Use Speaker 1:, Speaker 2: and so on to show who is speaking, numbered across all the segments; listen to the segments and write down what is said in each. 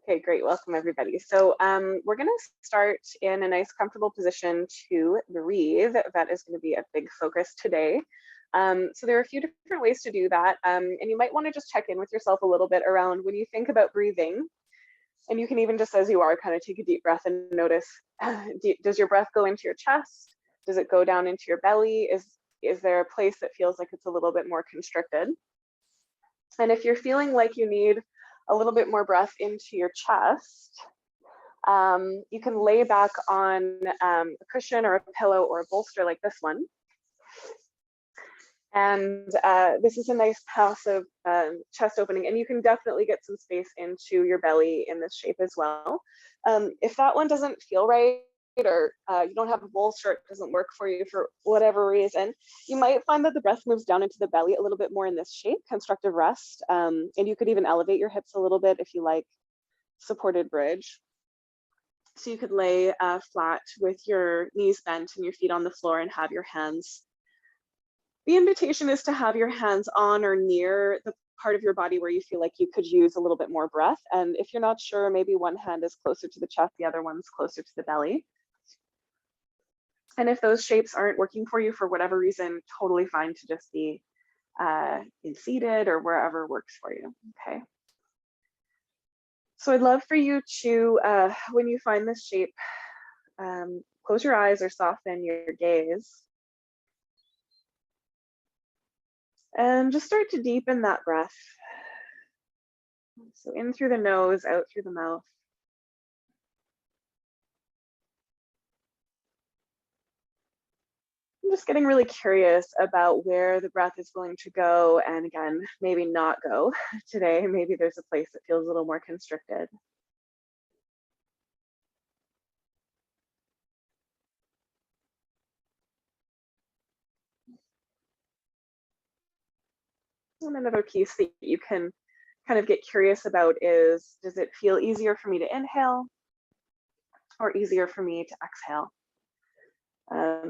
Speaker 1: Okay, great. Welcome, everybody. So we're going to start in a nice, comfortable position to breathe. That is going to be a big focus today. So there are a few different ways to do that. And you might want to just check in with yourself a little bit around when you think about breathing. And you can even just as you are, kind of take a deep breath and notice, does your breath go into your chest? Does it go down into your belly? Is there a place that feels like it's a little bit more constricted? And if you're feeling like you need a little bit more breath into your chest, you can lay back on a cushion or a pillow or a bolster like this one. And this is a nice passive chest opening, and you can definitely get some space into your belly in this shape as well. If that one doesn't feel right, or you don't have a bolster, it doesn't work for you for whatever reason, you might find that the breath moves down into the belly a little bit more in this shape, constructive rest. And you could even elevate your hips a little bit if you like supported bridge. So you could lay flat with your knees bent and your feet on the floor and have your hands. The invitation is to have your hands on or near the part of your body where you feel like you could use a little bit more breath. And if you're not sure, maybe one hand is closer to the chest, the other one's closer to the belly. And if those shapes aren't working for you for whatever reason, totally fine to just be in seated or wherever works for you, okay? So I'd love for you to, when you find this shape, close your eyes or soften your gaze. And just start to deepen that breath. So in through the nose, out through the mouth. I'm just getting really curious about where the breath is going to go, and again, maybe not go today. Maybe there's a place that feels a little more constricted. And another piece that you can kind of get curious about is, does it feel easier for me to inhale or easier for me to exhale?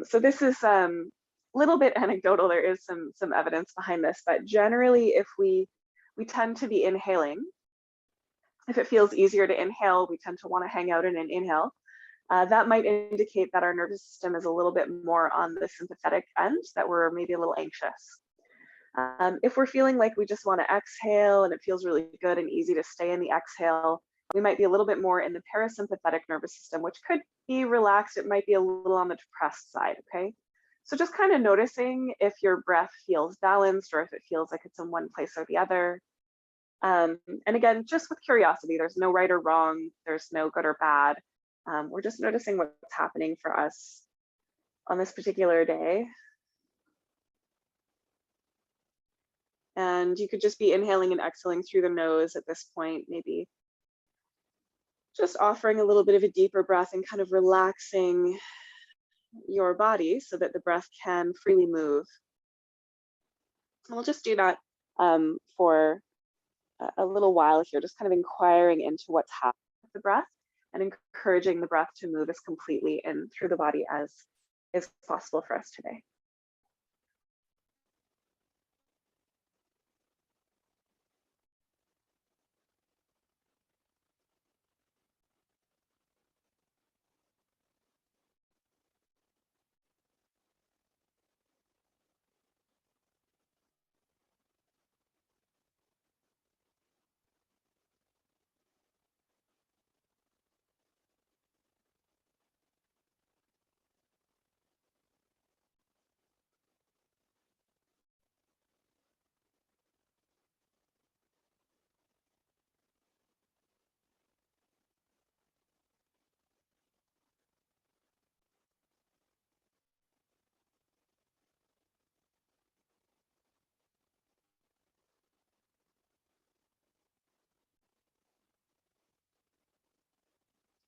Speaker 1: So this is a little bit anecdotal. There is some evidence behind this, but generally, if we tend to be inhaling, if it feels easier to inhale, we tend to want to hang out in an inhale. That might indicate that our nervous system is a little bit more on the sympathetic end, that we're maybe a little anxious. If we're feeling like we just want to exhale and it feels really good and easy to stay in the exhale, we might be a little bit more in the parasympathetic nervous system, which could be relaxed. It might be a little on the depressed side, okay? So just kind of noticing if your breath feels balanced or if it feels like it's in one place or the other. And again, just with curiosity, there's no right or wrong, there's no good or bad. We're just noticing what's happening for us on this particular day. And you could just be inhaling and exhaling through the nose at this point, maybe just offering a little bit of a deeper breath and kind of relaxing your body so that the breath can freely move. And we'll just do that for a little while if you're just kind of inquiring into what's happening with the breath and encouraging the breath to move as completely in through the body as is possible for us today.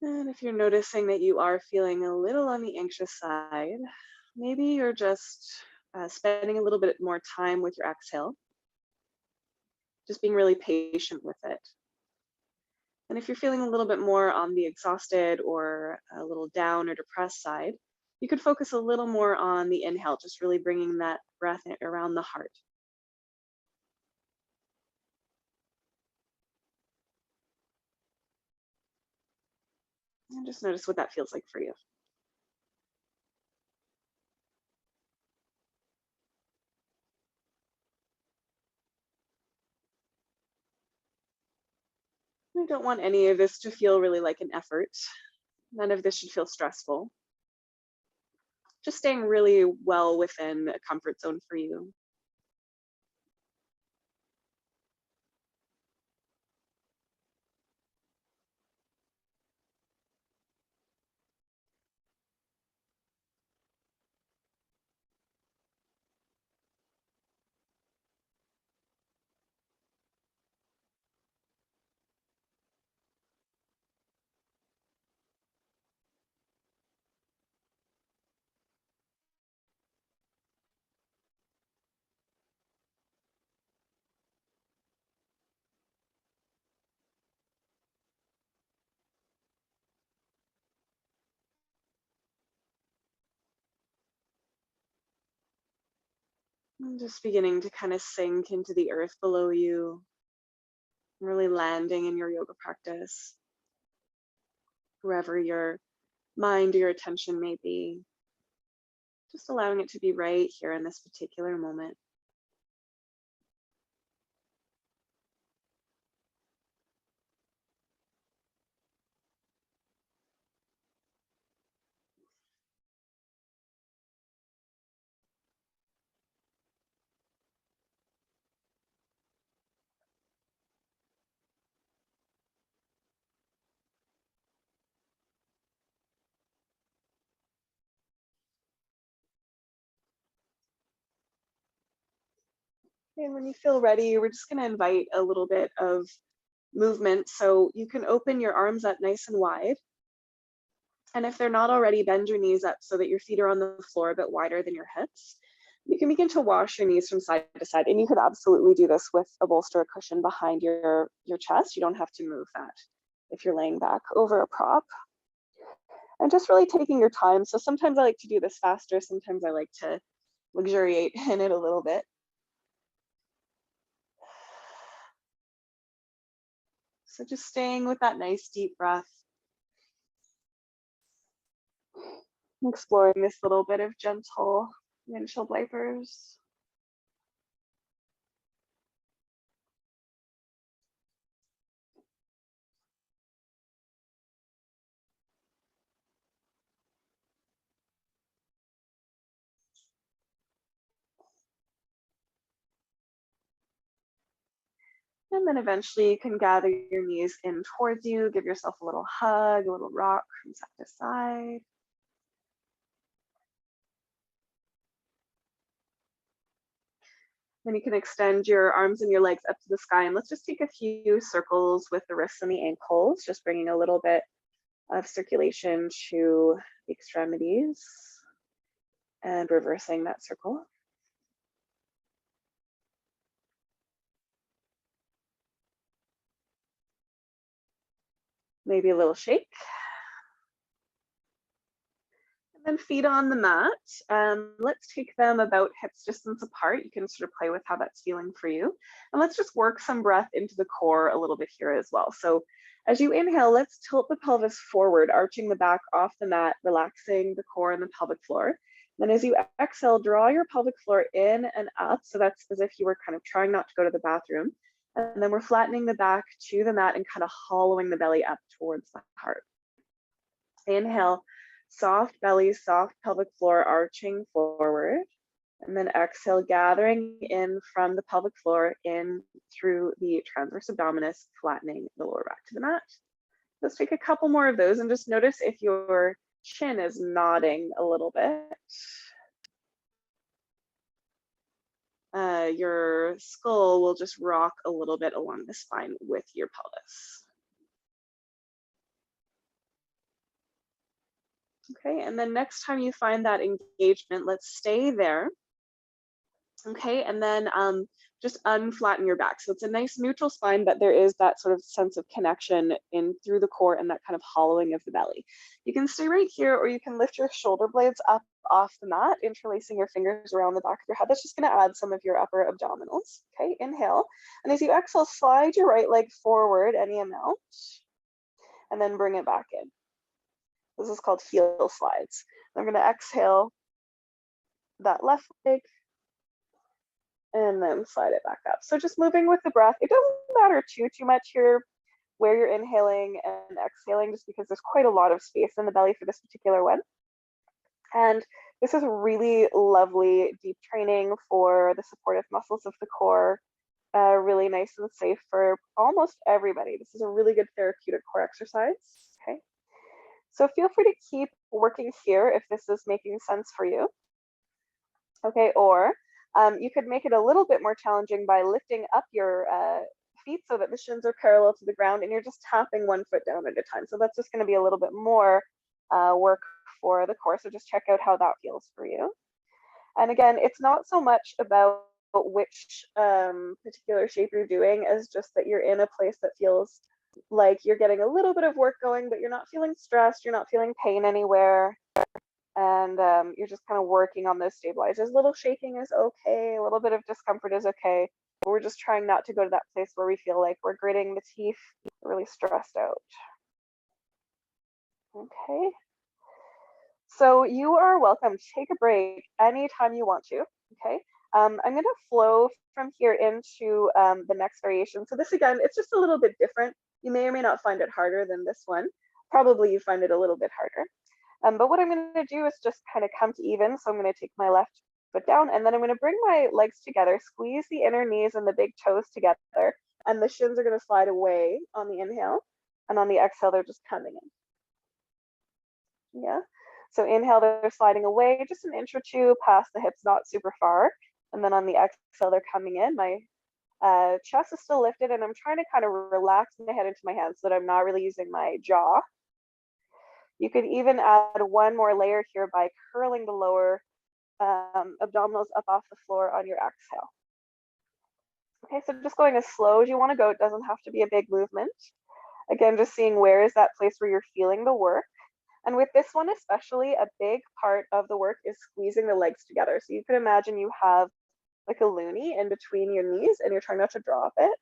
Speaker 1: And if you're noticing that you are feeling a little on the anxious side, maybe you're just spending a little bit more time with your exhale, just being really patient with it. And if you're feeling a little bit more on the exhausted or a little down or depressed side, you could focus a little more on the inhale, just really bringing that breath around the heart. And just notice what that feels like for you. We don't want any of this to feel really like an effort. None of this should feel stressful. Just staying really well within a comfort zone for you. And just beginning to kind of sink into the earth below you, really landing in your yoga practice, wherever your mind or your attention may be, just allowing it to be right here in this particular moment. And when you feel ready, we're just going to invite a little bit of movement. So you can open your arms up nice and wide. And if they're not already, bend your knees up so that your feet are on the floor a bit wider than your hips. You can begin to wash your knees from side to side. And you could absolutely do this with a bolster or cushion behind your chest. You don't have to move that if you're laying back over a prop. And just really taking your time. So sometimes I like to do this faster. Sometimes I like to luxuriate in it a little bit. So just staying with that nice deep breath. Exploring this little bit of gentle windshield wipers. And then eventually you can gather your knees in towards you, give yourself a little hug, a little rock from side to side. Then you can extend your arms and your legs up to the sky, and let's just take a few circles with the wrists and the ankles, just bringing a little bit of circulation to the extremities and reversing that circle. Maybe a little shake. And then feet on the mat. Let's take them about hips distance apart. You can sort of play with how that's feeling for you. And let's just work some breath into the core a little bit here as well. So as you inhale, let's tilt the pelvis forward, arching the back off the mat, relaxing the core and the pelvic floor. Then as you exhale, draw your pelvic floor in and up. So that's as if you were kind of trying not to go to the bathroom. And then we're flattening the back to the mat and kind of hollowing the belly up towards the heart. Inhale, soft belly, soft pelvic floor, arching forward. And then exhale, gathering in from the pelvic floor in through the transverse abdominis, flattening the lower back to the mat. Let's take a couple more of those and just notice if your chin is nodding a little bit. Your skull will just rock a little bit along the spine with your pelvis. Okay, and then next time you find that engagement, let's stay there. Okay, and then just unflatten your back. So it's a nice neutral spine, but there is that sort of sense of connection in through the core and that kind of hollowing of the belly. You can stay right here, or you can lift your shoulder blades up off the mat, interlacing your fingers around the back of your head. That's just going to add some of your upper abdominals. Okay, inhale. And as you exhale, slide your right leg forward any amount, and then bring it back in. This is called heel slides. I'm going to exhale that left leg and then slide it back up. So just moving with the breath. It doesn't matter too much here where you're inhaling and exhaling, just because there's quite a lot of space in the belly for this particular one. And this is really lovely deep training for the supportive muscles of the core. Really nice and safe for almost everybody. This is a really good therapeutic core exercise. Okay. So feel free to keep working here if this is making sense for you. Okay, or you could make it a little bit more challenging by lifting up your feet so that the shins are parallel to the ground and you're just tapping one foot down at a time. So that's just going to be a little bit more work for the core. So just check out how that feels for you. And again, it's not so much about which particular shape you're doing as just that you're in a place that feels like you're getting a little bit of work going, but you're not feeling stressed, you're not feeling pain anywhere. And you're just kind of working on those stabilizers. A little shaking is okay, a little bit of discomfort is okay. But we're just trying not to go to that place where we feel like we're gritting the teeth, really stressed out. Okay. So you are welcome to take a break anytime you want to. Okay. I'm going to flow from here into the next variation. So this again, it's just a little bit different. You may or may not find it harder than this one. Probably you find it a little bit harder. But what I'm going to do is just kind of come to even. So I'm going to take my left foot down and then I'm going to bring my legs together, squeeze the inner knees and the big toes together. And the shins are going to slide away on the inhale. And on the exhale, they're just coming in. Yeah. So inhale, they're sliding away just an inch or two past the hips, not super far. And then on the exhale, they're coming in. My chest is still lifted and I'm trying to kind of relax my head into my hands so that I'm not really using my jaw. You could even add one more layer here by curling the lower abdominals up off the floor on your exhale. Okay, so just going as slow as you want to go. It doesn't have to be a big movement. Again, just seeing where is that place where you're feeling the work. And with this one especially, a big part of the work is squeezing the legs together. So you can imagine you have like a loonie in between your knees and you're trying not to drop it.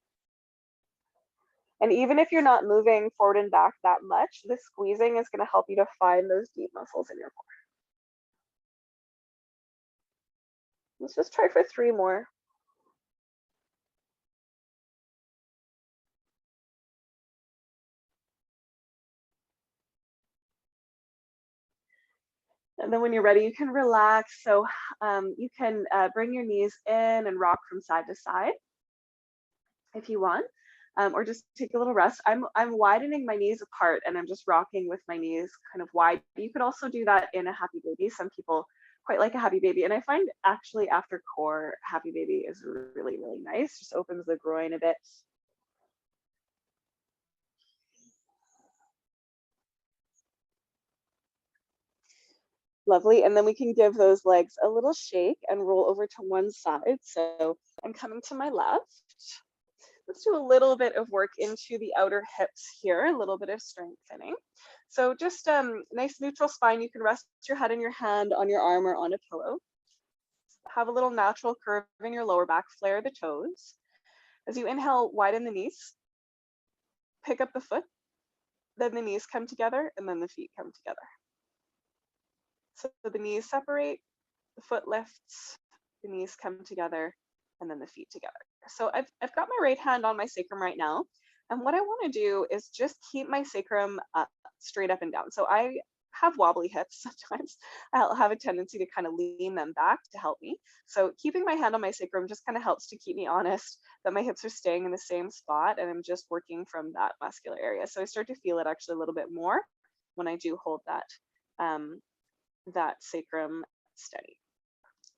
Speaker 1: And even if you're not moving forward and back that much, the squeezing is going to help you to find those deep muscles in your core. Let's just try for 3 more. And then when you're ready, you can relax. So you can bring your knees in and rock from side to side if you want, or just take a little rest. I'm widening my knees apart and I'm just rocking with my knees kind of wide. You could also do that in a happy baby. Some people quite like a happy baby. And I find actually after core, happy baby is really, really nice. Just opens the groin a bit. Lovely. And then we can give those legs a little shake and roll over to one side. So I'm coming to my left. Let's do a little bit of work into the outer hips here, a little bit of strengthening. So just nice neutral spine. You can rest your head and your hand on your arm or on a pillow. Have a little natural curve in your lower back, flare the toes. As you inhale, widen the knees. Pick up the foot. Then the knees come together and then the feet come together. So the knees separate, the foot lifts, the knees come together, and then the feet together. So I've got my right hand on my sacrum right now. And what I want to do is just keep my sacrum up, straight up and down. So I have wobbly hips sometimes. I'll have a tendency to kind of lean them back to help me. So keeping my hand on my sacrum just kind of helps to keep me honest that my hips are staying in the same spot and I'm just working from that muscular area. So I start to feel it actually a little bit more when I do hold that that sacrum steady.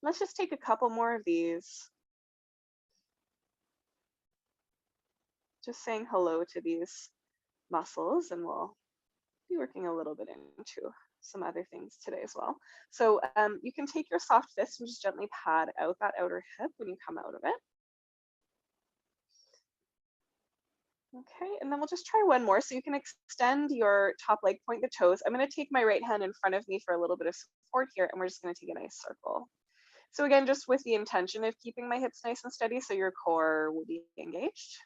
Speaker 1: Let's just take a couple more of these. Just saying hello to these muscles, and we'll be working a little bit into some other things today as well. So you can take your soft fist and just gently pad out that outer hip when you come out of it. Okay, and then we'll just try one more. So you can extend your top leg, point the toes. I'm going to take my right hand in front of me for a little bit of support here, and we're just going to take a nice circle. So again, just with the intention of keeping my hips nice and steady so your core will be engaged.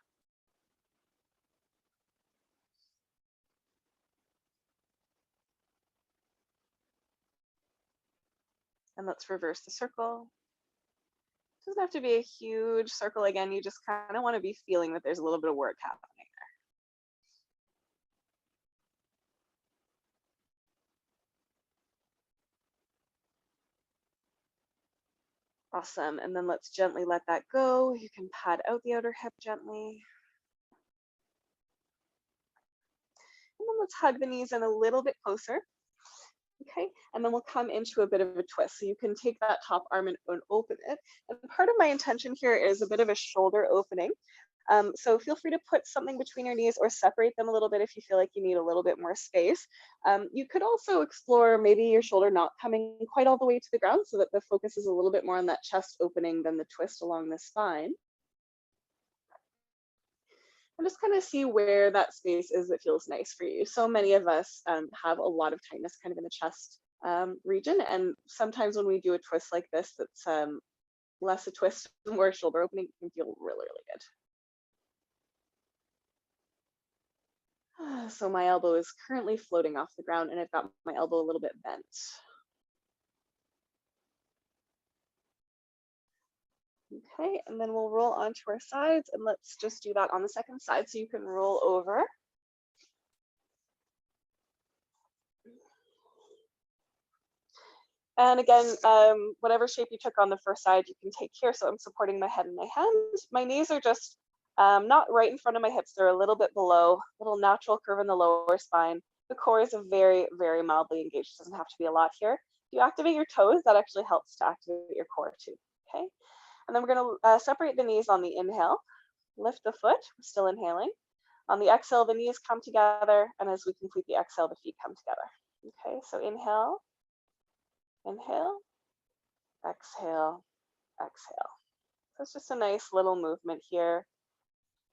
Speaker 1: And let's reverse the circle. Doesn't have to be a huge circle again. You just kind of want to be feeling that there's a little bit of work happening there. Awesome. And then let's gently let that go. You can pad out the outer hip gently. And then let's hug the knees in a little bit closer. Okay, and then we'll come into a bit of a twist. So you can take that top arm and open it. And part of my intention here is a bit of a shoulder opening. So feel free to put something between your knees or separate them a little bit if you feel like you need a little bit more space. You could also explore maybe your shoulder not coming quite all the way to the ground so that the focus is a little bit more on that chest opening than the twist along the spine. And just kind of see where that space is that feels nice for you. So many of us have a lot of tightness kind of in the chest region. And sometimes when we do a twist like this, that's less a twist, more a shoulder opening, it can feel really, really good. So my elbow is currently floating off the ground and I've got my elbow a little bit bent. Okay, and then we'll roll onto our sides and let's just do that on the second side so you can roll over. And again, whatever shape you took on the first side, you can take here. So I'm supporting my head and my hands. My knees are just not right in front of my hips. They're a little bit below, little natural curve in the lower spine. The core is a very, very mildly engaged. It doesn't have to be a lot here. If you activate your toes, that actually helps to activate your core too, okay? And then we're gonna separate the knees on the inhale, lift the foot, we're still inhaling. On the exhale, the knees come together, and as we complete the exhale, the feet come together. Okay, so inhale, inhale, exhale, exhale. So it's just a nice little movement here.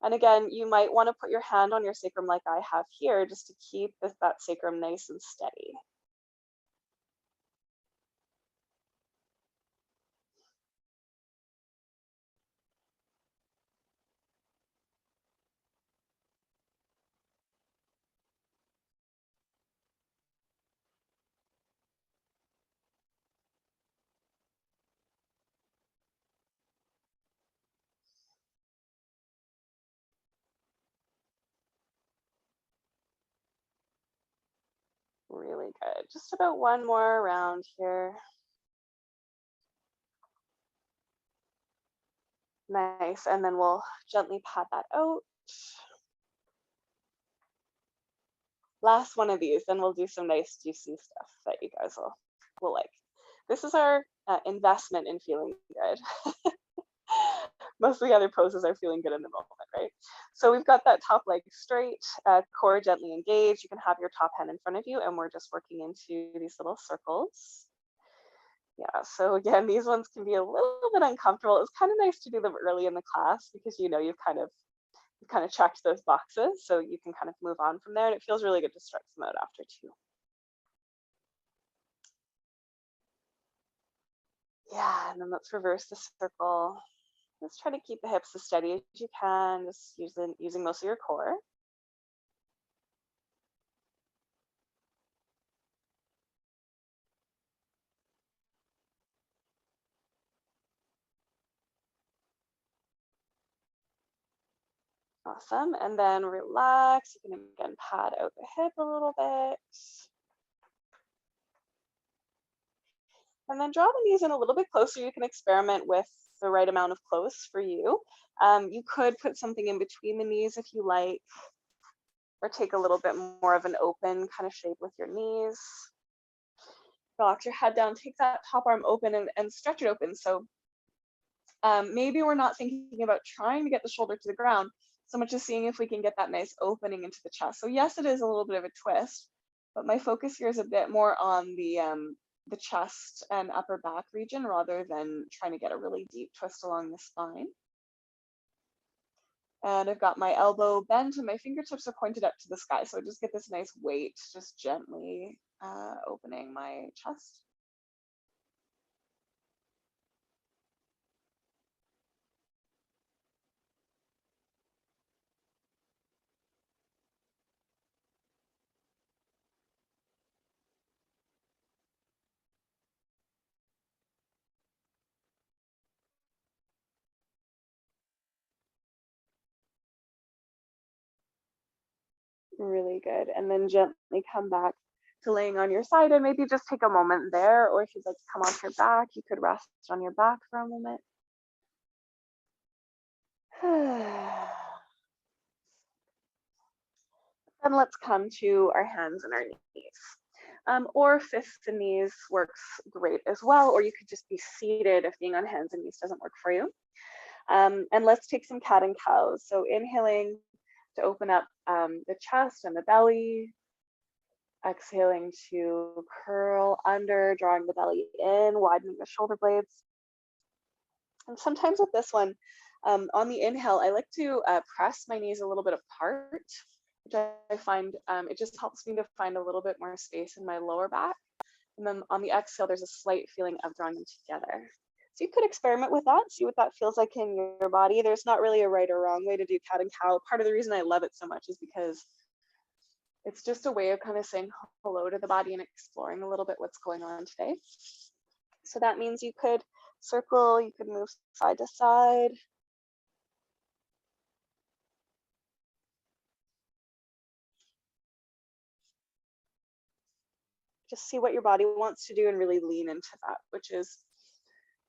Speaker 1: And again, you might want to put your hand on your sacrum like I have here, just to keep that sacrum nice and steady. Really good. Just about one more round here. Nice. And then we'll gently pat that out. Last one of these, then we'll do some nice juicy stuff that you guys will like. This is our investment in feeling good. Most of the other poses are feeling good in the moment, right? So we've got that top leg straight, core gently engaged. You can have your top hand in front of you, and we're just working into these little circles. Yeah, so again, these ones can be a little bit uncomfortable. It's kind of nice to do them early in the class because you know you've kind of checked those boxes, so you can kind of move on from there, and it feels really good to stretch them out after too. Yeah, and then let's reverse the circle. Let's try to keep the hips as steady as you can, just using most of your core. Awesome, and then relax. You can again pad out the hip a little bit. And then draw the knees in a little bit closer. You can experiment with the right amount of close for you. You could put something in between the knees if you like, or take a little bit more of an open kind of shape with your knees. Relax your head down, take that top arm open and stretch it open. So maybe we're not thinking about trying to get the shoulder to the ground so much as seeing if we can get that nice opening into the chest. So yes, it is a little bit of a twist, but my focus here is a bit more on the chest and upper back region rather than trying to get a really deep twist along the spine. And I've got my elbow bent and my fingertips are pointed up to the sky. So I just get this nice weight, just gently opening my chest. Really good. And then gently come back to laying on your side and maybe just take a moment there, or if you'd like to come off your back, you could rest on your back for a moment. Then let's come to our hands and our knees. Or fists and knees works great as well, or you could just be seated if being on hands and knees doesn't work for you. And let's take some cat and cows. So inhaling to open up the chest and the belly. Exhaling to curl under, drawing the belly in, widening the shoulder blades. And sometimes with this one, on the inhale, I like to press my knees a little bit apart, which I find it just helps me to find a little bit more space in my lower back. And then on the exhale, there's a slight feeling of drawing them together. So you could experiment with that, see what that feels like in your body. There's not really a right or wrong way to do cat and cow. Part of the reason I love it so much is because it's just a way of kind of saying hello to the body and exploring a little bit what's going on today. So that means you could circle, you could move side to side. Just see what your body wants to do and really lean into that, which is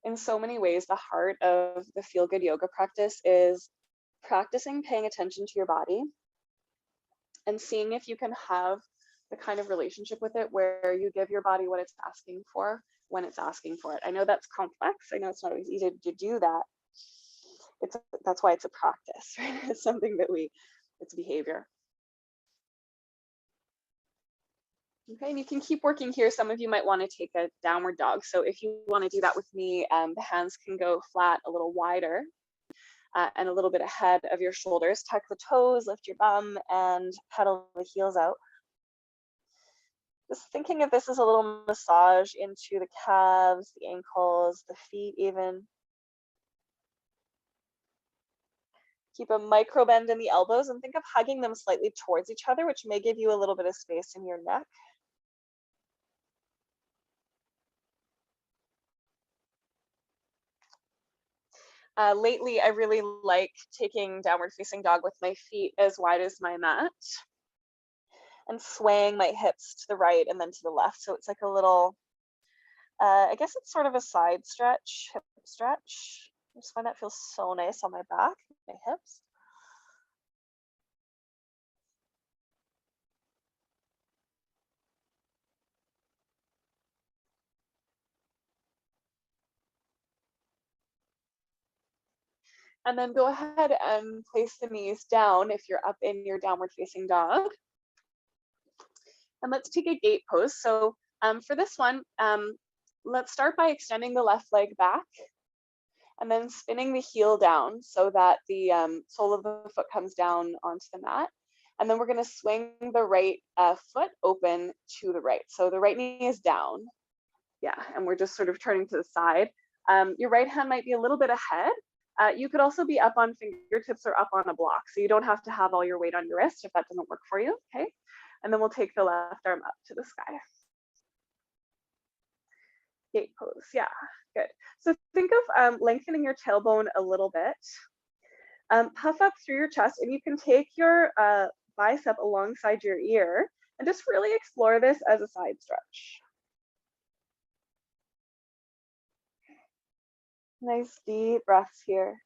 Speaker 1: in so many ways the heart of the Feel Good Yoga practice is practicing paying attention to your body and seeing if you can have the kind of relationship with it where you give your body what it's asking for when it's asking for it. I know that's complex. I know it's not always easy to do that. That's why it's a practice, right? It's something that it's behavior. Okay, and you can keep working here. Some of you might want to take a downward dog. So if you want to do that with me, the hands can go flat a little wider and a little bit ahead of your shoulders. Tuck the toes, lift your bum, and pedal the heels out. Just thinking of this as a little massage into the calves, the ankles, the feet even. Keep a micro bend in the elbows and think of hugging them slightly towards each other, which may give you a little bit of space in your neck. Lately, I really like taking downward facing dog with my feet as wide as my mat and swaying my hips to the right and then to the left. So it's like a little, I guess it's sort of a side stretch, hip stretch. I just find that feels so nice on my back, my hips. And then go ahead and place the knees down if you're up in your downward facing dog. And let's take a gate pose. So for this one, let's start by extending the left leg back and then spinning the heel down so that the sole of the foot comes down onto the mat. And then we're going to swing the right foot open to the right. So the right knee is down. Yeah, and we're just sort of turning to the side. Your right hand might be a little bit ahead. You could also be up on fingertips or up on a block. So you don't have to have all your weight on your wrist if that doesn't work for you, okay? And then we'll take the left arm up to the sky. Gate pose, yeah, good. So think of lengthening your tailbone a little bit. Puff up through your chest, and you can take your bicep alongside your ear and just really explore this as a side stretch. Nice deep breaths here.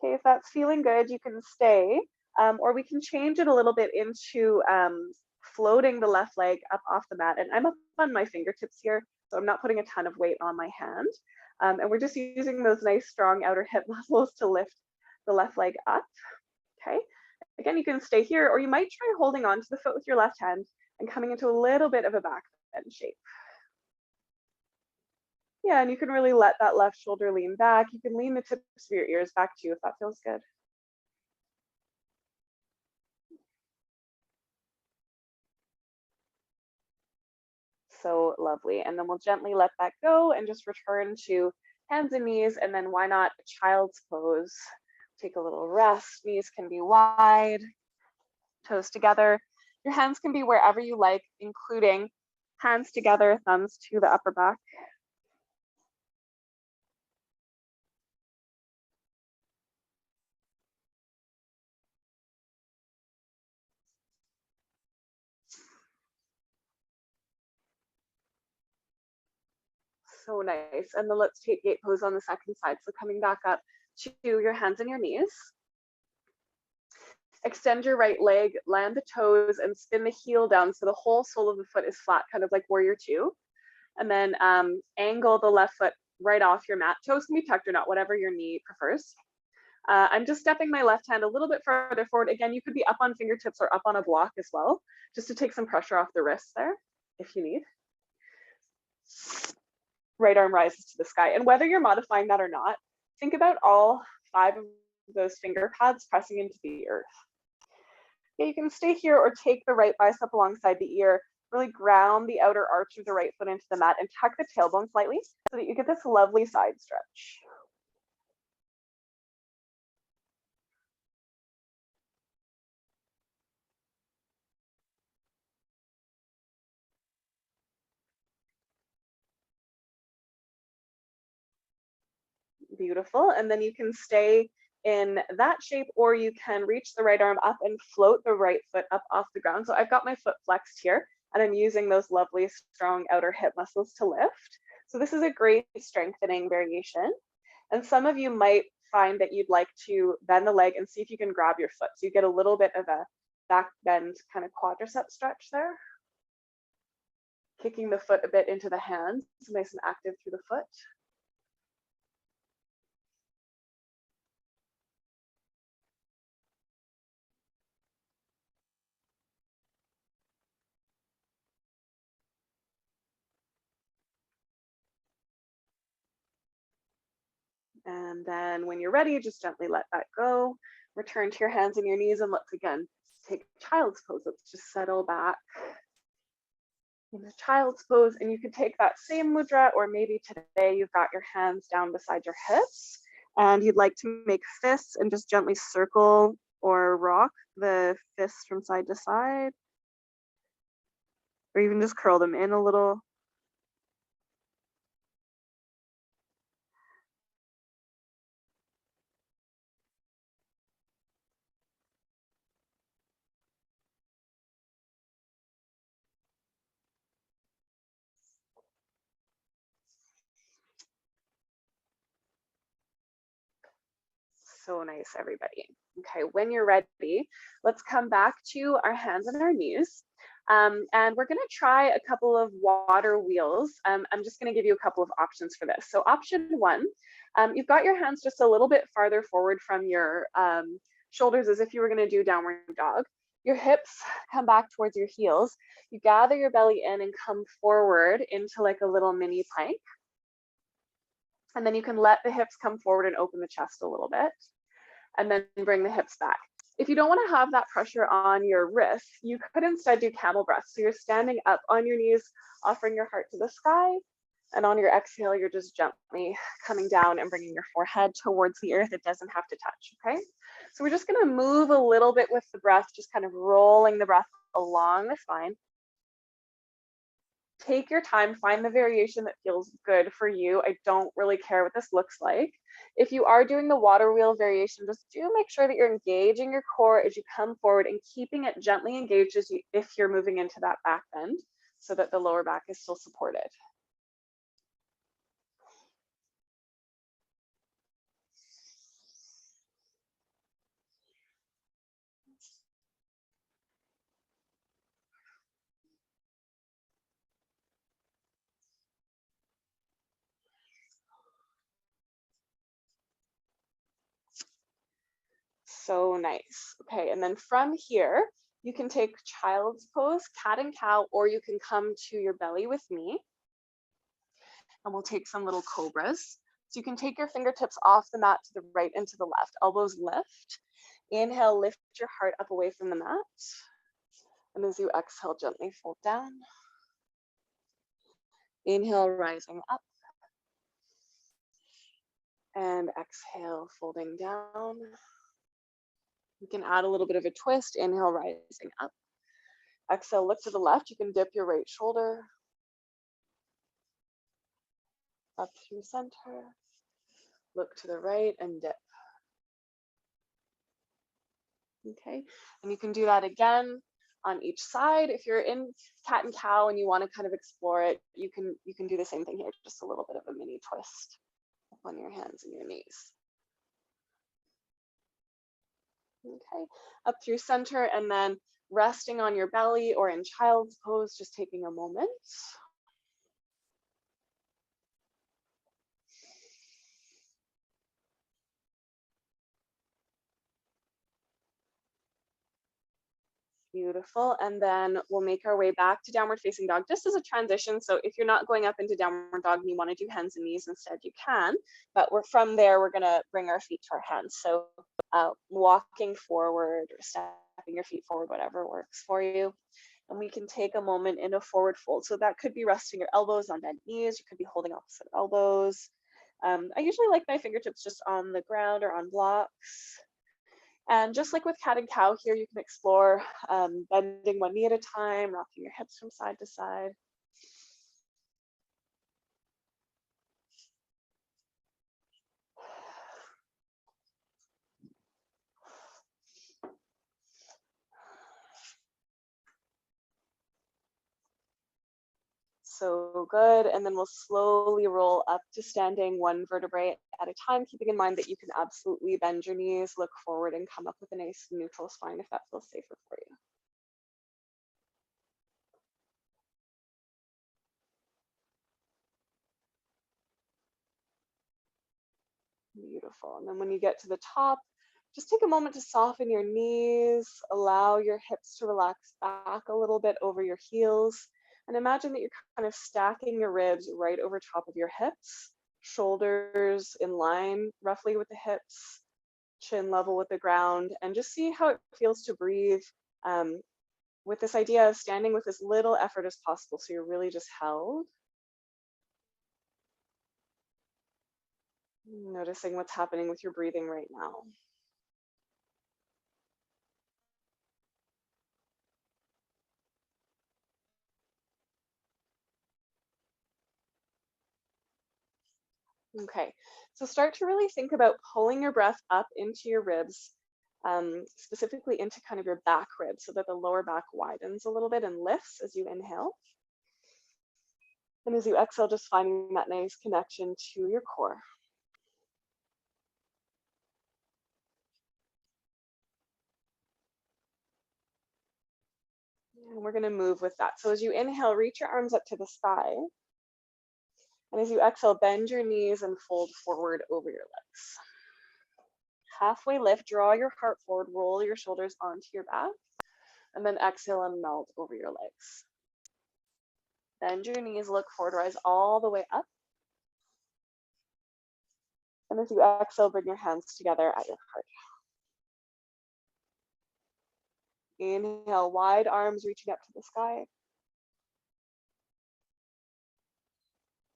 Speaker 1: Okay, if that's feeling good, you can stay, or we can change it a little bit into floating the left leg up off the mat. And I'm up on my fingertips here, so I'm not putting a ton of weight on my hand. And we're just using those nice strong outer hip muscles to lift the left leg up, okay? Again, you can stay here, or you might try holding on to the foot with your left hand and coming into a little bit of a back bend shape. Yeah, and you can really let that left shoulder lean back. You can lean the tips of your ears back too if that feels good. So lovely. And then we'll gently let that go and just return to hands and knees. And then why not a child's pose? Take a little rest. Knees can be wide, toes together. Your hands can be wherever you like, including hands together, thumbs to the upper back. So nice. And then let's take gate pose on the second side. So coming back up to your hands and your knees. Extend your right leg, land the toes, and spin the heel down so the whole sole of the foot is flat, kind of like warrior two. And then angle the left foot right off your mat. Toes can be tucked or not, whatever your knee prefers. I'm just stepping my left hand a little bit further forward. Again, you could be up on fingertips or up on a block as well, just to take some pressure off the wrists there, if you need. Right arm rises to the sky. And whether you're modifying that or not, think about all 5 of those finger pads pressing into the earth. Okay, you can stay here or take the right bicep alongside the ear, really ground the outer arch of the right foot into the mat and tuck the tailbone slightly so that you get this lovely side stretch. Beautiful. And then you can stay in that shape, or you can reach the right arm up and float the right foot up off the ground. So I've got my foot flexed here and I'm using those lovely strong outer hip muscles to lift. So this is a great strengthening variation. And some of you might find that you'd like to bend the leg and see if you can grab your foot. So you get a little bit of a back bend kind of quadricep stretch there. Kicking the foot a bit into the hands, nice and active through the foot. And then when you're ready, just gently let that go. Return to your hands and your knees, and let's again take child's pose. Let's just settle back in a child's pose. And you can take that same mudra, or maybe today you've got your hands down beside your hips and you'd like to make fists and just gently circle or rock the fists from side to side, or even just curl them in a little. So nice, everybody. Okay, when you're ready, let's come back to our hands and our knees. And we're gonna try a couple of water wheels. I'm just gonna give you a couple of options for this. So option 1, you've got your hands just a little bit farther forward from your shoulders as if you were gonna do downward dog. Your hips come back towards your heels. You gather your belly in and come forward into like a little mini plank. And then you can let the hips come forward and open the chest a little bit, and then bring the hips back. If you don't want to have that pressure on your wrists, you could instead do camel breath. So you're standing up on your knees, offering your heart to the sky. And on your exhale, you're just gently coming down and bringing your forehead towards the earth. It doesn't have to touch, okay? So we're just gonna move a little bit with the breath, just kind of rolling the breath along the spine. Take your time, find the variation that feels good for you. I don't really care what this looks like. If you are doing the water wheel variation, just do make sure that you're engaging your core as you come forward and keeping it gently engaged as if you're moving into that back bend so that the lower back is still supported. So nice. Okay, and then from here, you can take child's pose, cat and cow, or you can come to your belly with me. And we'll take some little cobras. So you can take your fingertips off the mat to the right and to the left. Elbows lift. Inhale, lift your heart up away from the mat. And as you exhale, gently fold down. Inhale, rising up. And exhale, folding down. You can add a little bit of a twist. Inhale, rising up. Exhale, look to the left. You can dip your right shoulder. Up through center. Look to the right and dip. Okay, and you can do that again on each side. If you're in cat and cow and you want to kind of explore it, you can do the same thing here, just a little bit of a mini twist on your hands and your knees. Okay, up through center, and then resting on your belly or in child's pose, just taking a moment. Beautiful. And then we'll make our way back to downward facing dog just as a transition. So if you're not going up into downward dog and you want to do hands and knees instead, you can. But we're from there, we're going to bring our feet to our hands. So walking forward or stepping your feet forward, whatever works for you. And we can take a moment in a forward fold. So that could be resting your elbows on bent knees. You could be holding opposite elbows. I usually like my fingertips just on the ground or on blocks. And just like with cat and cow here, you can explore bending one knee at a time, rocking your hips from side to side. So good. And then we'll slowly roll up to standing one vertebrae at a time, keeping in mind that you can absolutely bend your knees, look forward, and come up with a nice neutral spine if that feels safer for you. Beautiful. And then when you get to the top, just take a moment to soften your knees, allow your hips to relax back a little bit over your heels, and imagine that you're kind of stacking your ribs right over top of your hips, shoulders in line roughly with the hips, chin level with the ground, and just see how it feels to breathe with this idea of standing with as little effort as possible. So you're really just held. Noticing what's happening with your breathing right now. Okay, so start to really think about pulling your breath up into your ribs, specifically into kind of your back ribs so that the lower back widens a little bit and lifts as you inhale. And as you exhale, just finding that nice connection to your core. And we're going to move with that. So as you inhale, reach your arms up to the sky. And as you exhale, bend your knees and fold forward over your legs. Halfway lift, draw your heart forward, roll your shoulders onto your back, and then exhale and melt over your legs. Bend your knees, look forward, rise all the way up. And as you exhale, bring your hands together at your heart. Inhale, wide arms reaching up to the sky.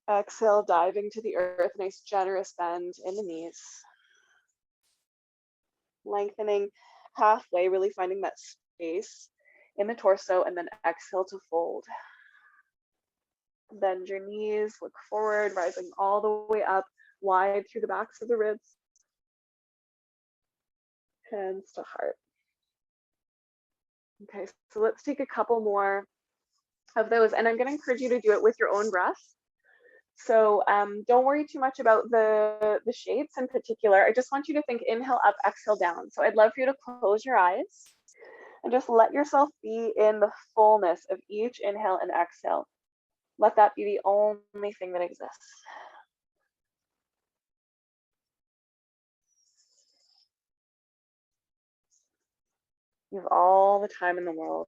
Speaker 1: Exhale, diving to the earth, nice generous bend in the knees. Lengthening halfway, really finding that space in the torso, and then exhale to fold. Bend your knees, look forward, rising all the way up, wide through the backs of the ribs. Hands to heart. Okay, so let's take a couple more of those, and I'm going to encourage you to do it with your own breath. So don't worry too much about the shapes in particular. I just want you to think inhale up, exhale down. So I'd love for you to close your eyes and just let yourself be in the fullness of each inhale and exhale. Let that be the only thing that exists. You have all the time in the world.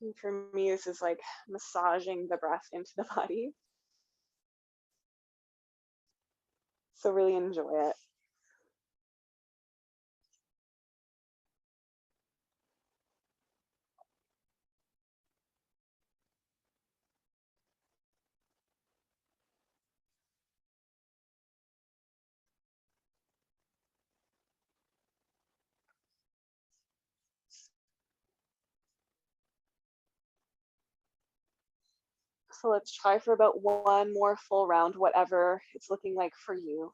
Speaker 1: And for me, this is like massaging the breath into the body. So really enjoy it. So let's try for about one more full round, whatever it's looking like for you.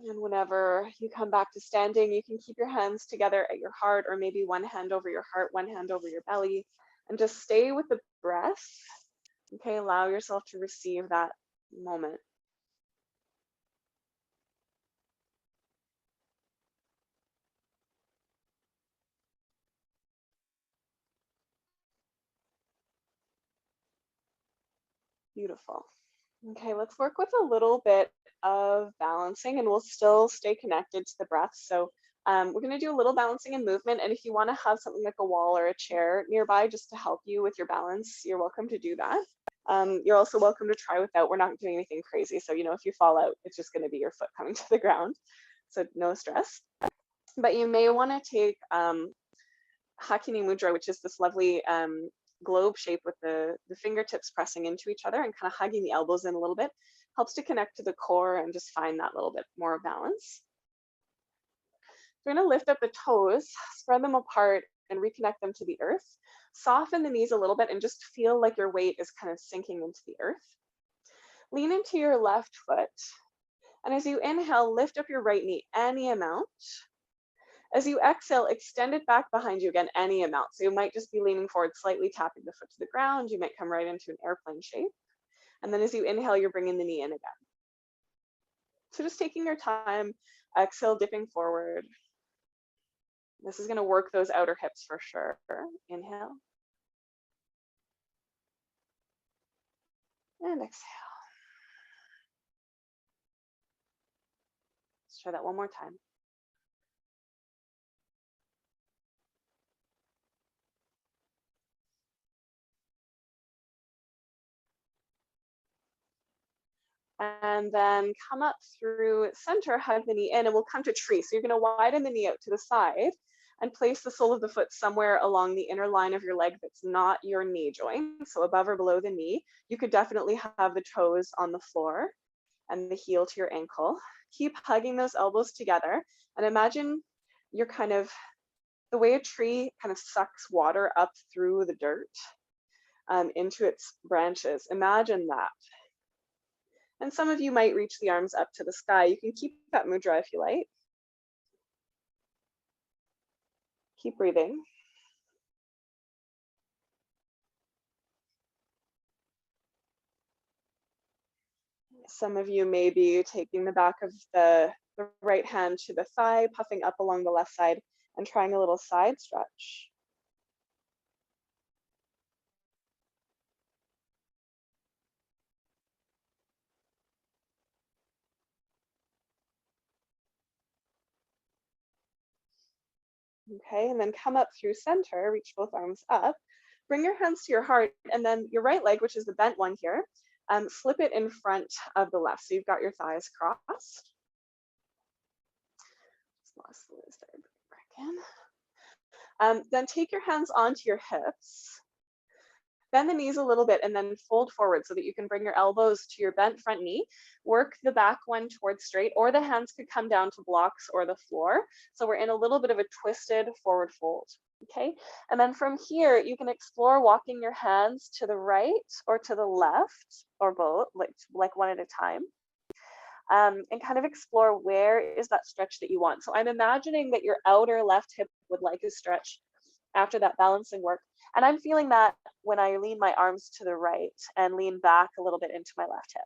Speaker 1: And whenever you come back to standing, you can keep your hands together at your heart, or maybe one hand over your heart, one hand over your belly, and just stay with the breath. Okay, allow yourself to receive that moment. Beautiful. Okay, let's work with a little bit of balancing, and we'll still stay connected to the breath. So we're going to do a little balancing and movement. And if you want to have something like a wall or a chair nearby just to help you with your balance, you're welcome to do that. You're also welcome to try without. We're not doing anything crazy. So, you know, if you fall out, it's just going to be your foot coming to the ground. So no stress. But you may want to take Hakini Mudra, which is this lovely globe shape with the fingertips pressing into each other and kind of hugging the elbows in a little bit. Helps to connect to the core and just find that little bit more balance. We're going to lift up the toes, spread them apart, and reconnect them to the earth. Soften the knees a little bit and just feel like your weight is kind of sinking into the earth. Lean into your left foot. And as you inhale, lift up your right knee any amount. As you exhale, extend it back behind you again, any amount. So you might just be leaning forward, slightly tapping the foot to the ground. You might come right into an airplane shape. And then as you inhale, you're bringing the knee in again. So just taking your time, exhale, dipping forward. This is going to work those outer hips for sure. Inhale. And exhale. Let's try that one more time. And then come up through center, hug the knee in, and we'll come to tree. So you're going to widen the knee out to the side and place the sole of the foot somewhere along the inner line of your leg that's not your knee joint. So above or below the knee. You could definitely have the toes on the floor and the heel to your ankle. Keep hugging those elbows together and imagine you're kind of, the way a tree kind of sucks water up through the dirt into its branches. Imagine that. And some of you might reach the arms up to the sky. You can keep that mudra if you like. Keep breathing. Some of you may be taking the back of the right hand to the thigh, puffing up along the left side, and trying a little side stretch. Okay, and then come up through center, reach both arms up, bring your hands to your heart, and then your right leg, which is the bent one here, slip it in front of the left. So you've got your thighs crossed. Then take your hands onto your hips. Bend the knees a little bit and then fold forward so that you can bring your elbows to your bent front knee. Work the back one towards straight, or the hands could come down to blocks or the floor. So we're in a little bit of a twisted forward fold. Okay, and then from here, you can explore walking your hands to the right or to the left, or both, like one at a time. And kind of explore where is that stretch that you want. So I'm imagining that your outer left hip would like a stretch after that balancing work. And I'm feeling that when I lean my arms to the right and lean back a little bit into my left hip.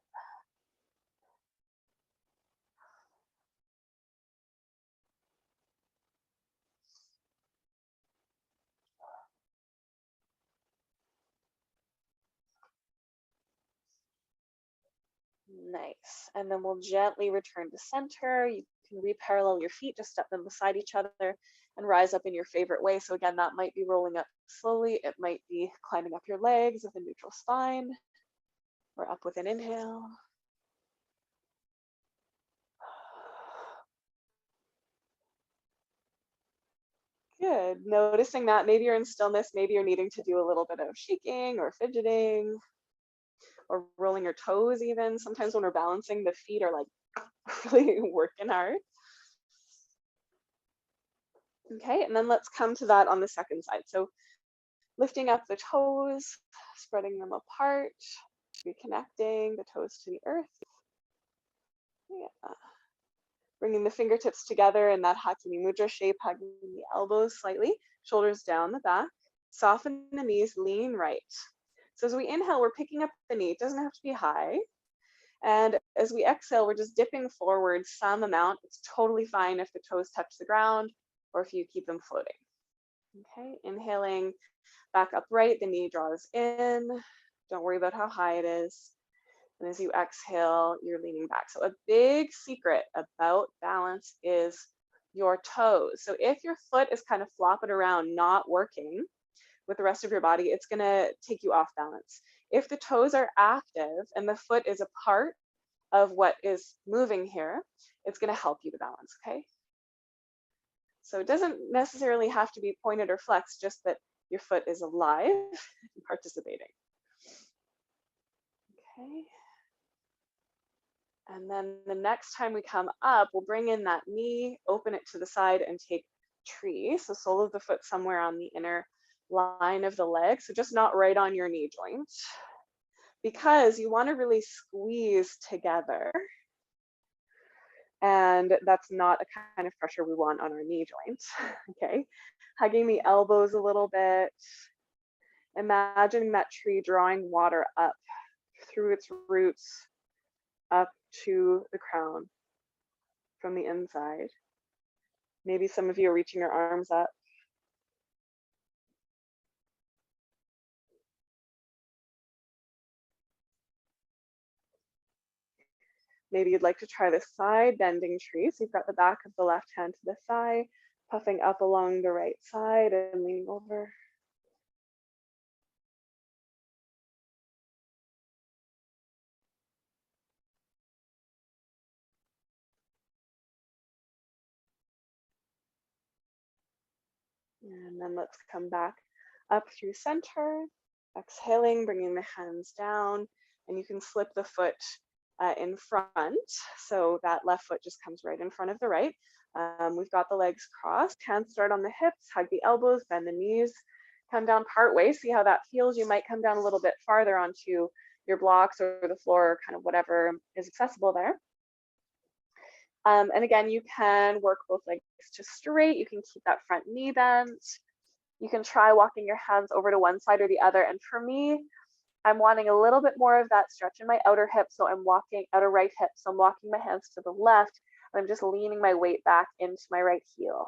Speaker 1: Nice. And then we'll gently return to center. You can reparallel your feet, just step them beside each other and rise up in your favorite way. So again, that might be rolling up slowly. It might be climbing up your legs with a neutral spine or up with an inhale. Good. Noticing that maybe you're in stillness, maybe you're needing to do a little bit of shaking or fidgeting or rolling your toes even. Sometimes when we're balancing, the feet are like really working hard. Okay, and then let's come to that on the second side. So lifting up the toes, spreading them apart, reconnecting the toes to the earth. Yeah. Bringing the fingertips together in that Hakini Mudra shape, hugging the elbows slightly, shoulders down the back. Soften the knees, lean right. So as we inhale, we're picking up the knee. It doesn't have to be high. And as we exhale, we're just dipping forward some amount. It's totally fine if the toes touch the ground or if you keep them floating. Okay, inhaling back upright, the knee draws in. Don't worry about how high it is. And as you exhale, you're leaning back. So a big secret about balance is your toes. So if your foot is kind of flopping around, not working with the rest of your body, it's gonna take you off balance. If the toes are active and the foot is a part of what is moving here, it's gonna help you to balance, okay? So it doesn't necessarily have to be pointed or flexed, just that your foot is alive and participating. Okay. And then the next time we come up, we'll bring in that knee, open it to the side and take tree. So sole of the foot somewhere on the inner line of the leg. So just not right on your knee joint, because you want to really squeeze together. And that's not a kind of pressure we want on our knee joint. Okay. Hugging the elbows a little bit. Imagining that tree drawing water up through its roots up to the crown from the inside. Maybe some of you are reaching your arms up. Maybe you'd like to try the side bending tree. So you've got the back of the left hand to the thigh, puffing up along the right side and leaning over. And then let's come back up through center, exhaling, bringing the hands down, and you can slip the foot in front. So that left foot just comes right in front of the right. We've got the legs crossed, hands start on the hips, hug the elbows, bend the knees, come down part way, see how that feels. You might come down a little bit farther onto your blocks or the floor, or kind of whatever is accessible there. And again, you can work both legs to straight. You can keep that front knee bent. You can try walking your hands over to one side or the other. And for me, I'm wanting a little bit more of that stretch in my outer hip. So I'm walking outer right hip. So I'm walking my hands to the left. And I'm just leaning my weight back into my right heel.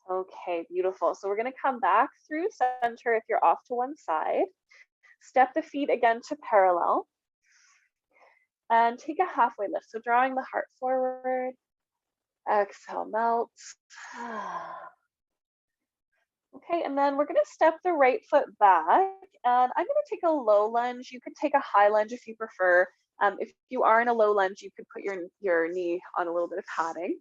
Speaker 1: Okay, beautiful. So we're going to come back through center if you're off to one side. Step the feet again to parallel. And take a halfway lift. So drawing the heart forward. Exhale, melt. Okay, and then we're going to step the right foot back. And I'm going to take a low lunge. You could take a high lunge if you prefer. If you are in a low lunge, you could put your knee on a little bit of padding.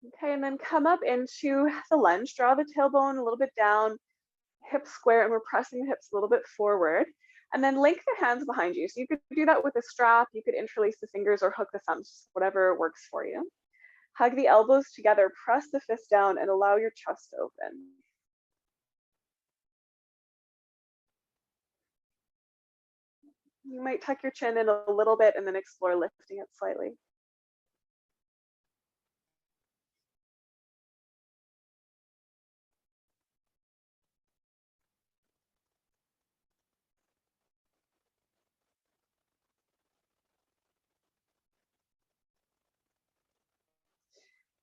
Speaker 1: Okay, and then come up into the lunge. Draw the tailbone a little bit down, hips square, and we're pressing the hips a little bit forward. And then link the hands behind you. So you could do that with a strap. You could interlace the fingers or hook the thumbs, whatever works for you. Hug the elbows together, press the fists down, and allow your chest to open. You might tuck your chin in a little bit and then explore lifting it slightly.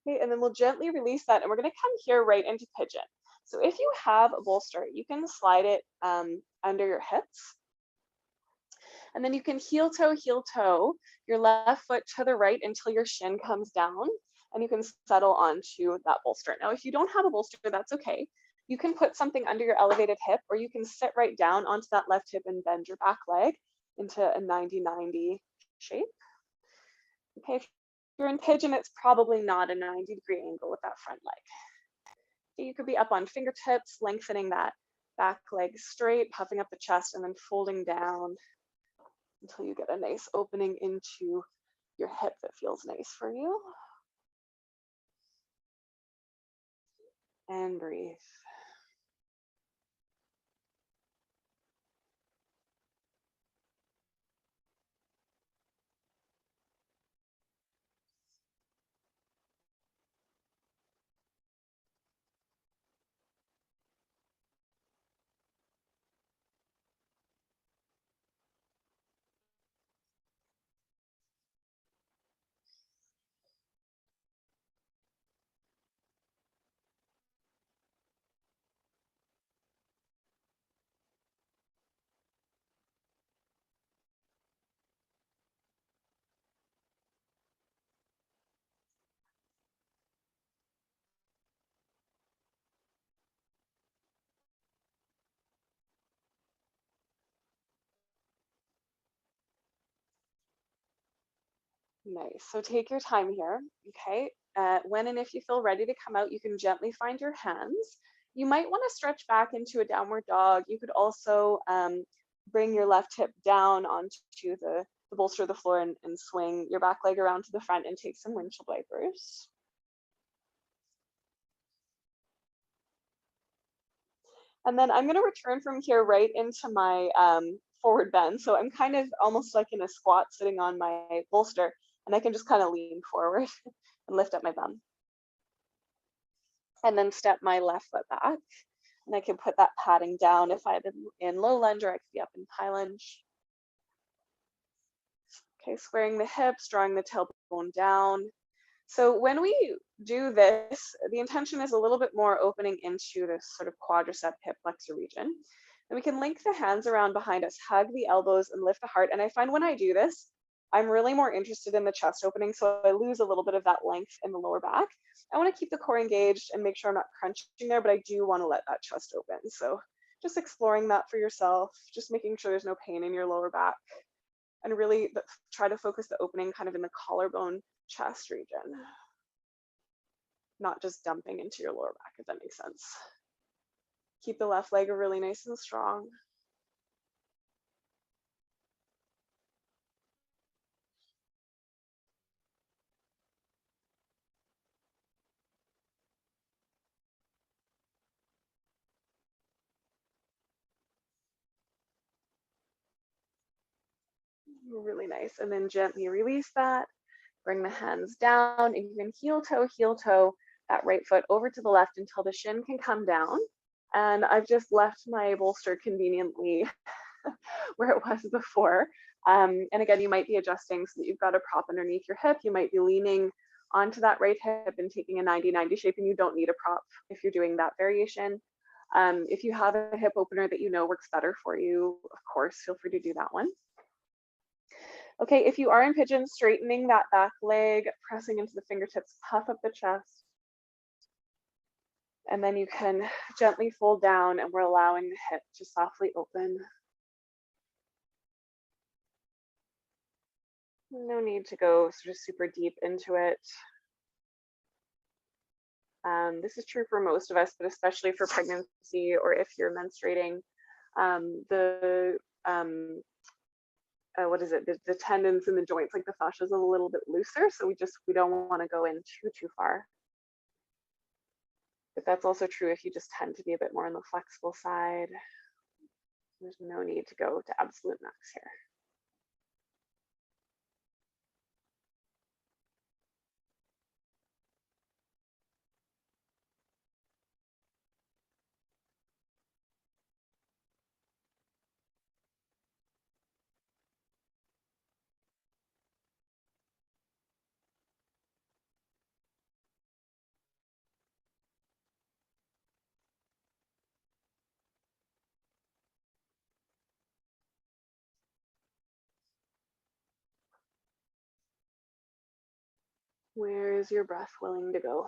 Speaker 1: Okay, and then we'll gently release that, and we're going to come here right into pigeon. So if you have a bolster, you can slide it under your hips, and then you can heel toe your left foot to the right until your shin comes down, and you can settle onto that bolster. Now, if you don't have a bolster, that's okay. You can put something under your elevated hip, or you can sit right down onto that left hip and bend your back leg into a 90-90 shape. Okay, if you're in pigeon, it's probably not a 90-degree angle with that front leg. You could be up on fingertips, lengthening that back leg straight, puffing up the chest, and then folding down until you get a nice opening into your hip that feels nice for you. And breathe. Nice. So take your time here. Okay. When and if you feel ready to come out, you can gently find your hands. You might want to stretch back into a downward dog. You could also bring your left hip down onto the bolster of the floor and swing your back leg around to the front and take some windshield wipers. And then I'm going to return from here right into my forward bend. So I'm kind of almost like in a squat sitting on my bolster, and I can just kind of lean forward and lift up my bum. And then step my left foot back. And I can put that padding down. If I'm in low lunge, or I could be up in high lunge. Okay, squaring the hips, drawing the tailbone down. So when we do this, the intention is a little bit more opening into this sort of quadricep hip flexor region. And we can link the hands around behind us, hug the elbows, and lift the heart. And I find when I do this, I'm really more interested in the chest opening, so I lose a little bit of that length in the lower back. I want to keep the core engaged and make sure I'm not crunching there, but I do want to let that chest open. So just exploring that for yourself, just making sure there's no pain in your lower back, and really try to focus the opening kind of in the collarbone chest region, not just dumping into your lower back, if that makes sense. Keep the left leg really nice and strong. Really nice. And then gently release that. Bring the hands down, and you can heel toe that right foot over to the left until the shin can come down. And I've just left my bolster conveniently where it was before. And again, you might be adjusting so that you've got a prop underneath your hip. You might be leaning onto that right hip and taking a 90-90 shape, and you don't need a prop if you're doing that variation. If you have a hip opener that you know works better for you, of course, feel free to do that one. Okay, if you are in pigeon, straightening that back leg, pressing into the fingertips, puff up the chest. And then you can gently fold down, and we're allowing the hip to softly open. No need to go sort of super deep into it. This is true for most of us, but especially for pregnancy or if you're menstruating. What is it? The tendons and the joints, like the fascia, is a little bit looser, so we don't want to go in too far. But that's also true if you just tend to be a bit more on the flexible side. There's no need to go to absolute max here. Where is your breath willing to go?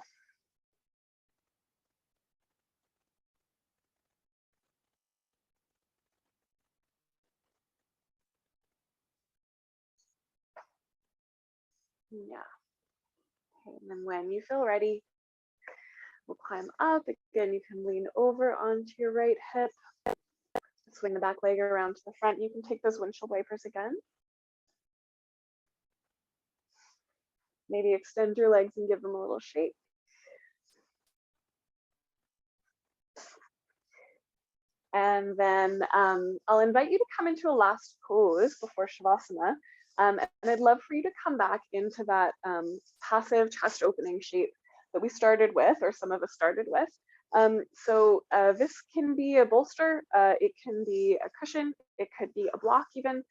Speaker 1: Yeah. Okay, and then when you feel ready, we'll climb up. Again, you can lean over onto your right hip, swing the back leg around to the front. You can take those windshield wipers again. Maybe extend your legs and give them a little shake. And then I'll invite you to come into a last pose before Shavasana. And I'd love for you to come back into that passive chest opening shape that we started with, or some of us started with. This can be a bolster, it can be a cushion, it could be a block even,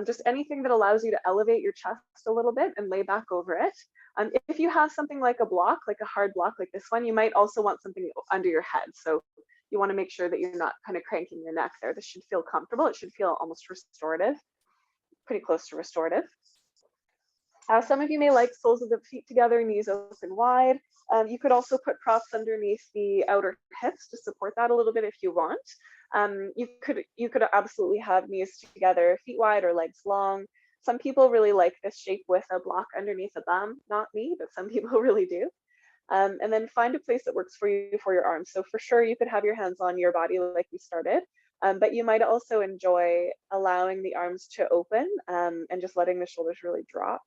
Speaker 1: just anything that allows you to elevate your chest a little bit and lay back over it. If you have something like a block, like a hard block like this one, you might also want something under your head. So you want to make sure that you're not kind of cranking your neck there. This should feel comfortable. It should feel almost restorative, pretty close to restorative. Some of you may like soles of the feet together, knees open wide. You could also put props underneath the outer hips to support that a little bit if you want. You could absolutely have knees together, feet wide or legs long. Some people really like this shape with a block underneath a bum. Not me, but some people really do. And then find a place that works for you for your arms. So for sure, you could have your hands on your body like we started, but you might also enjoy allowing the arms to open and just letting the shoulders really drop.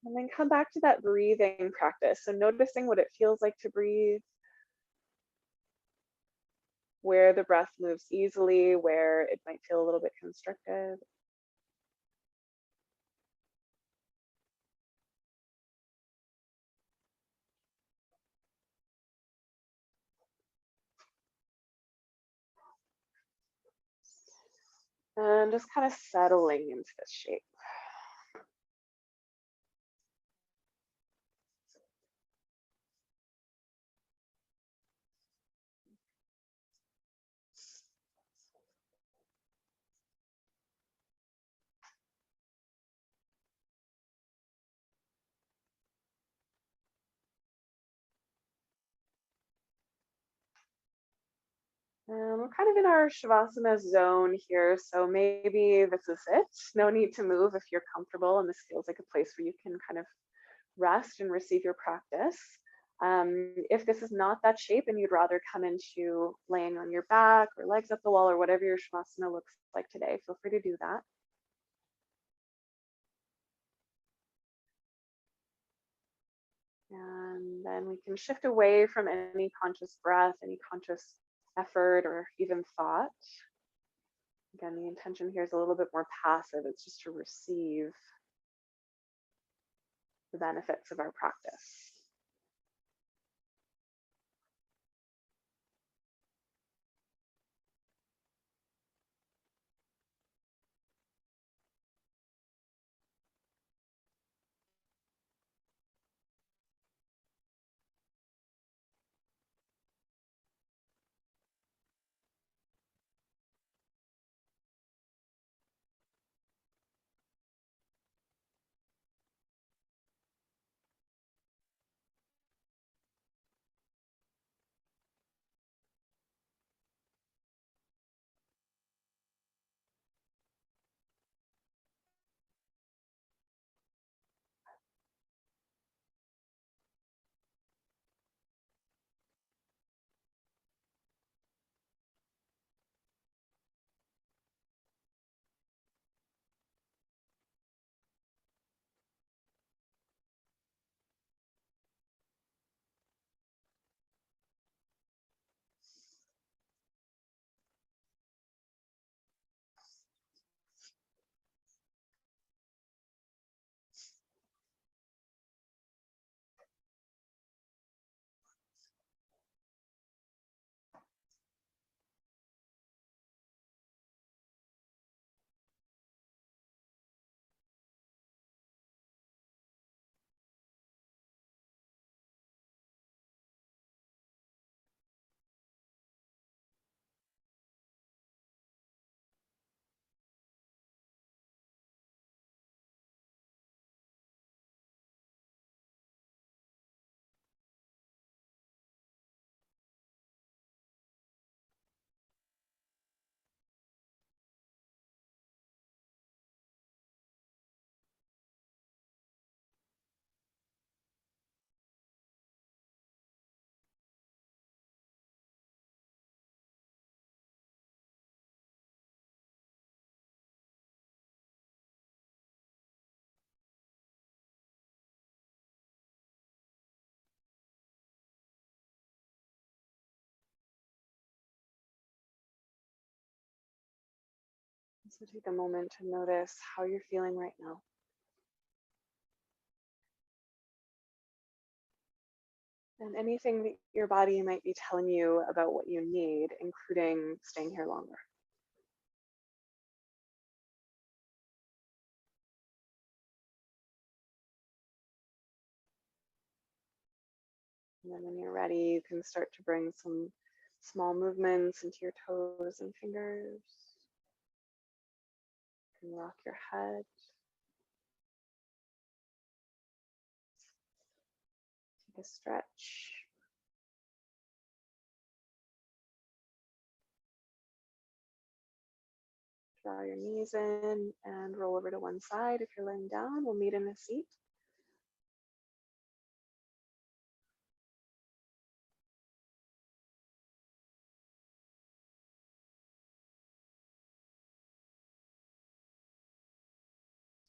Speaker 1: And then come back to that breathing practice. So noticing what it feels like to breathe, where the breath moves easily, where it might feel a little bit constricted. And just kind of settling into this shape. We're kind of in our Shavasana zone here, so maybe this is it. No need to move if you're comfortable, and this feels like a place where you can kind of rest and receive your practice. If this is not that shape and you'd rather come into laying on your back or legs up the wall or whatever your Shavasana looks like today, feel free to do that. And then we can shift away from any conscious breath, any conscious effort, or even thought. Again, the intention here is a little bit more passive. It's just to receive the benefits of our practice. So take a moment to notice how you're feeling right now. And anything that your body might be telling you about what you need, including staying here longer. And then when you're ready, you can start to bring some small movements into your toes and fingers. You can rock your head. Take a stretch. Draw your knees in and roll over to one side. If you're laying down, we'll meet in a seat.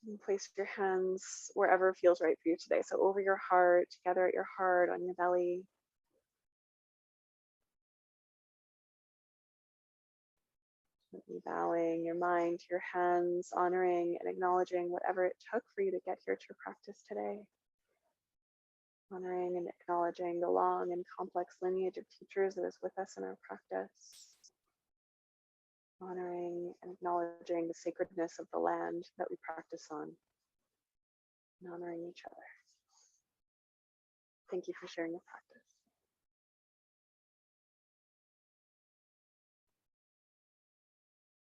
Speaker 1: And place your hands wherever feels right for you today. So over your heart, together at your heart, on your belly. Gently bowing your mind to your hands, honoring and acknowledging whatever it took for you to get here to your practice today. Honoring and acknowledging the long and complex lineage of teachers that is with us in our practice. Honoring and acknowledging the sacredness of the land that we practice on. And honoring each other. Thank you for sharing your practice.